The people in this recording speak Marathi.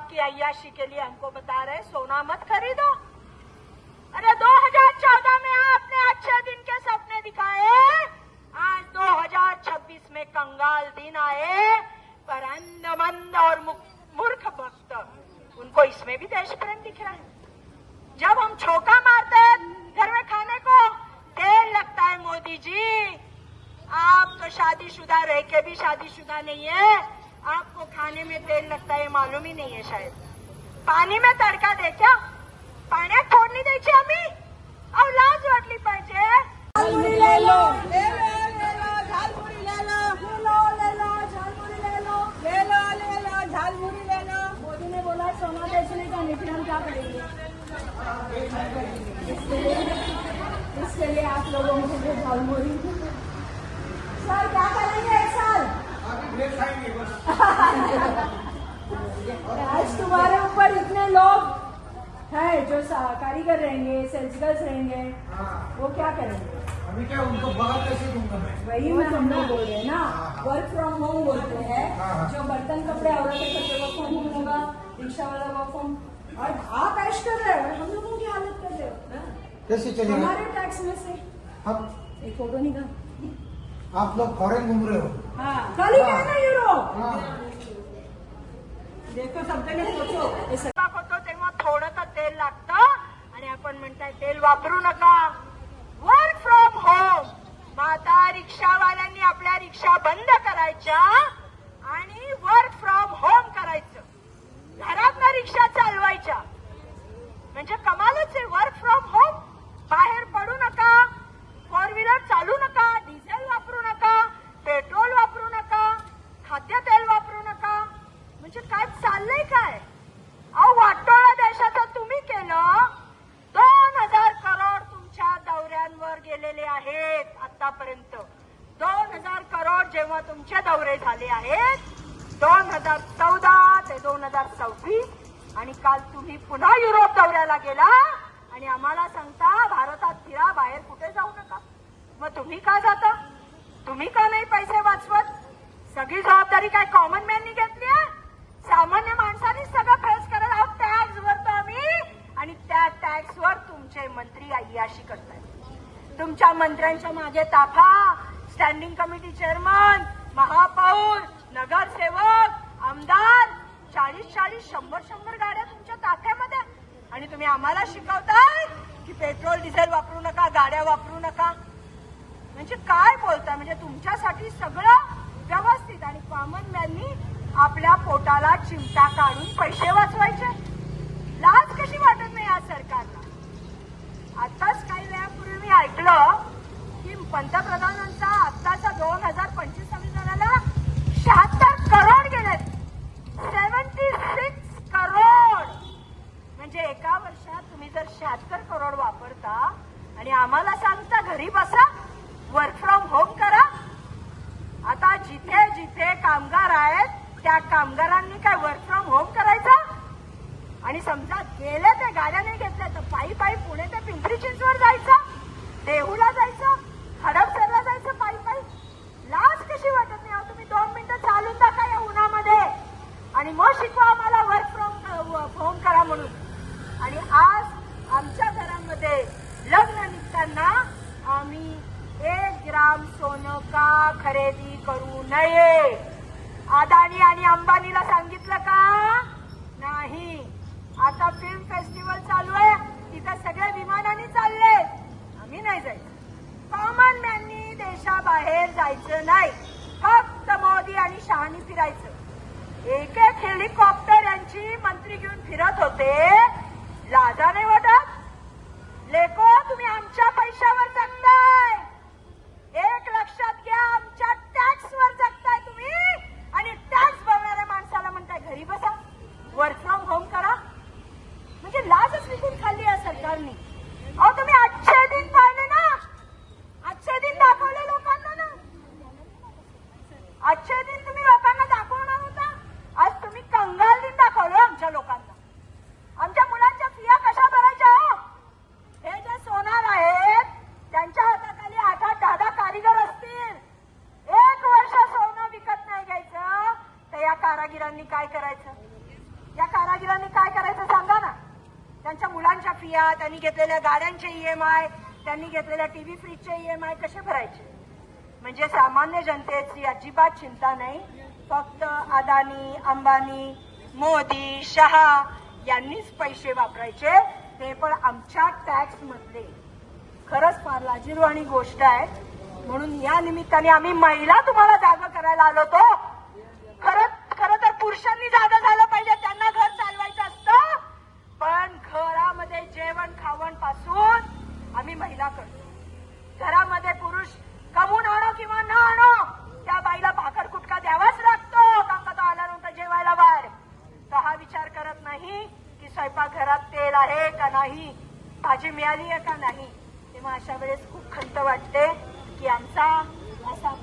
की अय्याशी के लिए हमको बता रहे सोना मत खरीदो। अरे 2014 में आपने अच्छे दिन के सपने दिखाए, आज 2026 में कंगाल दिन आए, पर अंधमंद और मूर्ख भक्त उनको इसमें भी देश प्रेम दिख रहा है। जब हम छोका मारते हैं घर में खाने को तेल लगता है मोदी जी, आप तो शादीशुदा रह के भी शादीशुदा नहीं है, आपको खाने में तेल लगता है मालूम ही नहीं है शायद। पाणी में तडका दे क्या, पाण्यात फोडणी द्यायची आम्ही? अहो लाज वाटली पाहिजे। झालमुरी ले लो, ले लो, ले लो, झालमुरी ले लो, ले लो, ले लो, झालमुरी ले लो, ले लो, ले लो, झालमुरी ले लो। मोदी ने बोला सोना बेच लेगा, नहीं फिर हम क्या करेंगे? इसके लिए आप लोगों को झालमुरी। सर क्या करेंगे एक साल? आज तुम्हारे ऊपर इतने लोग हैं जो कारीगर रहेंगे, सेल्स गर्ल्स रहेंगे, वो क्या करेंगे? अभी क्या उनको बाहर कैसे दूंगा मैं? वही मैं हम लोग बोल रहे हैं ना, वर्क फ्रॉम होम बोलते हैं। जो बर्तन कपड़े औरतें करते वर्क फ्रॉम होम होगा, रिक्शा वाला वर्क फ्रॉम, और आप ऐश कर रहे हो, हम लोगों की हालत कर रहे हो। कैसे चलेगा? हमारे टैक्स में से अब एक फोटो निकाल। आप लोग फॉरेन घूम रहे हो? हाँ, खाली काय ना यूरोप। देखो सब जगह सोचो, होतो तेव्हा थोडं तर तेल लागतं आणि आपण म्हणताय तेल वापरू नका। वर्क फ्रॉम होम, मग आता रिक्षावाल्यांनी आपल्या रिक्षा बंद करायच्या आणि वर्क फ्रॉम होम करायचं, घरातनं रिक्षा चालवायच्या, म्हणजे कमालच आहे। वर्क फ्रॉम होम, बाहेर पडू नका, फोर व्हीलर चालू नका, डिझेल वापरू नका, पेट्रोल वापरू नका, खाद्यतेल वापरू नका, म्हणजे काय चाललंय काय? अहो वाटोळा देशाचं तुम्ही केलं। 2000 करोड तुमच्या दौऱ्यांवर गेलेले आहेत आतापर्यंत। 2000 करोड जेव्हा तुमचे दौरे झाले आहेत 2014 ते 2026, आणि काल तुम्ही पुन्हा युरोप दौऱ्याला गेला आणि आम्हाला सांगता भारतात फिरा, बाहेर कुठे जाऊ नका। मग तुम्ही का जाता? तुम्ही का नाही पैसे वाचवत? सगळी जबाबदारी काय कॉमन मॅननी घेतली आहे? सामान्य माणसाने सगळं फेस करत आहोत। टॅक्स भरतो आम्ही, आणि त्या टॅक्सवर तुमचे मंत्री अय्याशी करतायत। तुमच्या मंत्र्यांच्या मागे ताफा, स्टँडिंग कमिटी चेअरमन, महापौर, नगरसेवक, आमदार, 40-40, 100-100 गाड्या तुमच्या ताफ्यामध्ये, आणि तुम्ही आम्हाला शिकवताय की पेट्रोल डिझेल वापरू नका, गाड्या वापरू नका। म्हणजे काय बोलताय? म्हणजे तुमच्यासाठी सगळं व्यवस्थित, आणि कॉमन मॅननी आपल्या पोटाला चिमटा काढून पैसे वाचवायचे। लाज कशी वाटत नाही या सरकारला? आताच काही वेळापूर्वी मी ऐकलं की पंतप्रधानांचा आत्ताचा 2025 सालाला 76 करोड गेलेत। 76 करोड, म्हणजे एका वर्षात तुम्ही जर 76 करोड वापरता आणि आम्हाला सांगता घरी बसा, वर्क फ्रॉम होम करा। आता जिथे जिथे कामगार आहेत त्या कामगारांनी काय वर्क फ्रॉम होम करायचं? आणि समजा गेले ते गाड्या नाही घेतल्या तर पायी पायी पुणे ते पिंपरी चिंचवड जायचं, देहूला जायचं, हडपसरला जायचं पायी पायी। लाज कशी वाटत नाही? अहो तुम्ही 2 मिनिटं चालून दाखवा या उन्हामध्ये, आणि मग शिकवा आम्हाला वर्क फ्रॉम होम करा म्हणून। आणि आज आमच्या घरामध्ये लग्न निघताना आम्ही 1 ग्राम सोनं का खरेदी करू नये? अदानी आणि अंबानीला सांगितलं का? नाही। आता फिल्म फेस्टिवल चालू आहे, तिथे सगळे विमानाने चालले, आम्ही नाही जायचं। कॉमन मॅननी देशाबाहेर जायचं नाही, फक्त मोदी आणि शहानी फिरायचं। एक एक हेलिकॉप्टर यांची मंत्री घेऊन फिरत होते, लाजा नाही वाटत? लेको तुम्ही आमच्या पैशावर जगताय, एक लक्षात घ्या, आमच्या टॅक्सवर जगताय तुम्ही, आणि टॅक्स भरणाऱ्या माणसाला म्हणताय घरी बसा, वर्क फ्रॉम होम करा। म्हणजे लाजच विकून खाल्ली या सरकारने। अहो तुम्ही अच्छे दिन पाहिले ना, अच्छे दिन दाखवले लोकांना ना, अच्छे दिन तुम्ही लोकांना दाखवणार होता, आज तुम्ही कंगाल दिन दाखवलं आमच्या लोकांना। आमच्या मुलांच्या फिया कशा भरायच्या? हो हे जे सोनार आहेत त्यांच्या हाताखाली 8-8, 10-10 कारीगर असतील, 1 वर्ष सोनं विकत नाही घ्यायचं तर या कारागिरांनी काय करायचं? या कारागिरांनी काय करायचं सांगा ना. त्यांच्या मुलांच्या फिया, त्यांनी घेतलेल्या गाड्यांचे EMI, त्यांनी घेतलेल्या टीव्ही फ्रीजचे EMI कसे भरायचे. म्हणजे सामान्य जनतेची अजिबात चिंता नाही. फक्त अदानी, अंबानी, मोदी, शहा यांनीच पैसे वापरायचे, ते पण आमच्या टॅक्स मधले. खरंच फार लाजिरवाणी गोष्ट आहे. म्हणून या निमित्ताने आम्ही महिला तुम्हाला जागा करायला आलो होतो. खरं तर पुरुषांनी जागा झालं पाहिजे, त्यांना घर चालवायचं असतं. पण घरामध्ये जेवण खावण पासून आम्ही महिला करतो. घरामध्ये पुरुष कमवून आणो किंवा न आणो, त्या बाईला भाकर कुटका द्यावाच लागतो. काका तो आल्यानंतर जेवायला बाहेर, तर हा विचार करत नाही की स्वयंपाक घरात तेल आहे का नाही, भाजी मिळाली आहे का नाही. तेव्हा अशा वेळेस खूप खंत वाटते की आमचा असा